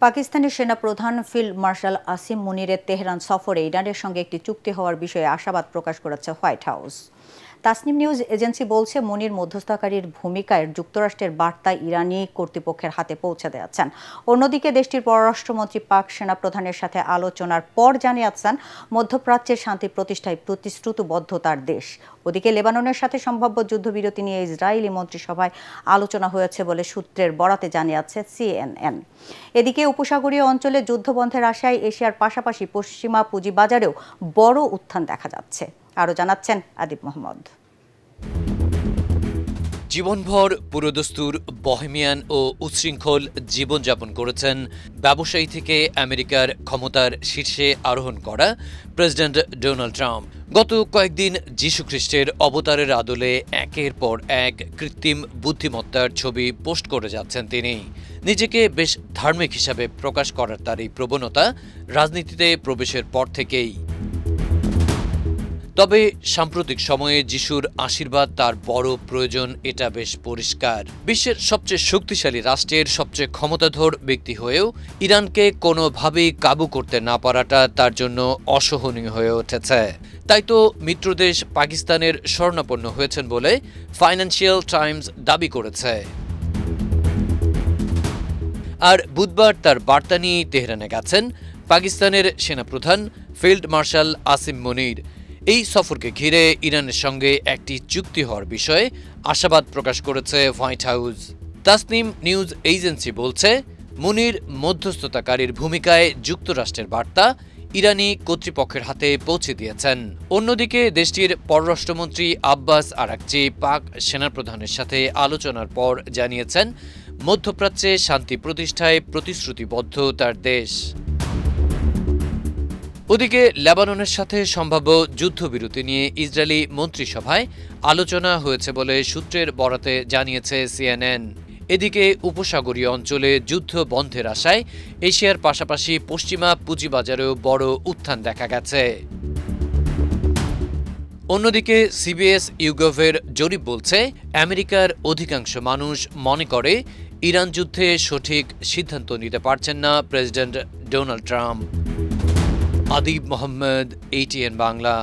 পাকিস্তানের সেনাপ্রধান field marshal Asim মুনিরের Tehran সফরে ইরানের সঙ্গে একটি চুক্তি হওয়ার বিষয়ে আশাবাদ প্রকাশ করেছে white house. Tasnim news agency বলছে, মুনির মধ্যস্থতাকারীর ভূমিকায় যুক্তরাষ্ট্রের বার্তা ইরানি কর্তৃপক্ষের হাতে পৌঁছে দিয়েছেন। অন্যদিকে দেশটির পররাষ্ট্রমন্ত্রী পাক সেনাপ্রধানের সাথে আলোচনার পর জানিয়েছেন, মধ্যপ্রাচ্যের শান্তি প্রতিষ্ঠায় প্রতিশ্রুতিবদ্ধতার দেশ। ওদিকে লেবাননের সাথে সম্ভাব্য যুদ্ধবিরতি নিয়ে ইসরায়েলি মন্ত্রিসভায় আলোচনা হয়েছে বলে সূত্রের বরাতে জানিয়েছে CNN। এদিকে উপসাগরীয় অঞ্চলে যুদ্ধবন্ধের আশায় এশিয়ার পাশাপাশি পশ্চিমা পুঁজিবাজারেও বড় উত্থান দেখা যাচ্ছে। আরও জানাচ্ছেন আদিব মোহাম্মদ। জীবনভর পুরোদস্তুর বহেমিয়ান ও উচ্ছৃঙ্খল জীবনযাপন করেছেন ব্যবসায়ী থেকে আমেরিকার ক্ষমতার শীর্ষে আরোহণ করা প্রেসিডেন্ট ডোনাল্ড ট্রাম্প। গত কয়েকদিন যীশুখ্রিস্টের অবতারের আদলে একের পর এক কৃত্রিম বুদ্ধিমত্তার ছবি পোস্ট করে যাচ্ছেন তিনি। নিজেকে বেশ ধার্মিক হিসাবে প্রকাশ করার তার এই প্রবণতা রাজনীতিতে প্রবেশের পর থেকেই। তবে সাম্প্রতিক সময়ে যিশুর আশীর্বাদ তার বড় প্রয়োজন, এটা বেশ পরিষ্কার। বিশ্বের সবচেয়ে শক্তিশালী রাষ্ট্রের সবচেয়ে ক্ষমতাধর ব্যক্তি হয়েও ইরানকে কোনোভাবেই কাবু করতে না পারাটা তার জন্য অসহনীয় হয়ে উঠেছে। তাই তো মিত্রদেশ পাকিস্তানের শরণাপন্ন হয়েছেন বলে ফাইন্যান্সিয়াল টাইমস দাবি করেছে। আর বুধবার তার বার্তা নিয়ে তেহরানে গেছেন পাকিস্তানের সেনাপ্রধান ফিল্ড মার্শাল আসিম মুনির। এই সফরকে ঘিরে ইরানের সঙ্গে একটি চুক্তি হওয়ার বিষয়ে আশাবাদ প্রকাশ করেছে white house. Tasnim news agency বলছে, মুনির মধ্যস্থতাকারীর ভূমিকায় যুক্তরাষ্ট্রের বার্তা ইরানি কর্তৃপক্ষের হাতে পৌঁছে দিয়েছেন। অন্যদিকে দেশটির পররাষ্ট্রমন্ত্রী আব্বাস আরাকচি পাক সেনাপ্রধানের সাথে আলোচনার পর জানিয়েছেন, মধ্যপ্রাচ্যে শান্তি প্রতিষ্ঠায় প্রতিশ্রুতিবদ্ধ তার দেশ। ওদিকে লেবাননের সাথে সম্ভাব্য যুদ্ধবিরতি নিয়ে ইসরায়েলি মন্ত্রিসভায় আলোচনা হয়েছে বলে সূত্রের বরাতে জানিয়েছে CNN। এদিকে উপসাগরীয় অঞ্চলে যুদ্ধ বন্ধের আশায় এশিয়ার পাশাপাশি পশ্চিমা পুঁজিবাজারেও বড় উত্থান দেখা গেছে। অন্যদিকে CBS ইউগভের জরিপ বলছে, আমেরিকার অধিকাংশ মানুষ মনে করে ইরান যুদ্ধে সঠিক সিদ্ধান্ত নিতে পারছেন না president Donald Trump. Adib Mohammad, ATN Bangla.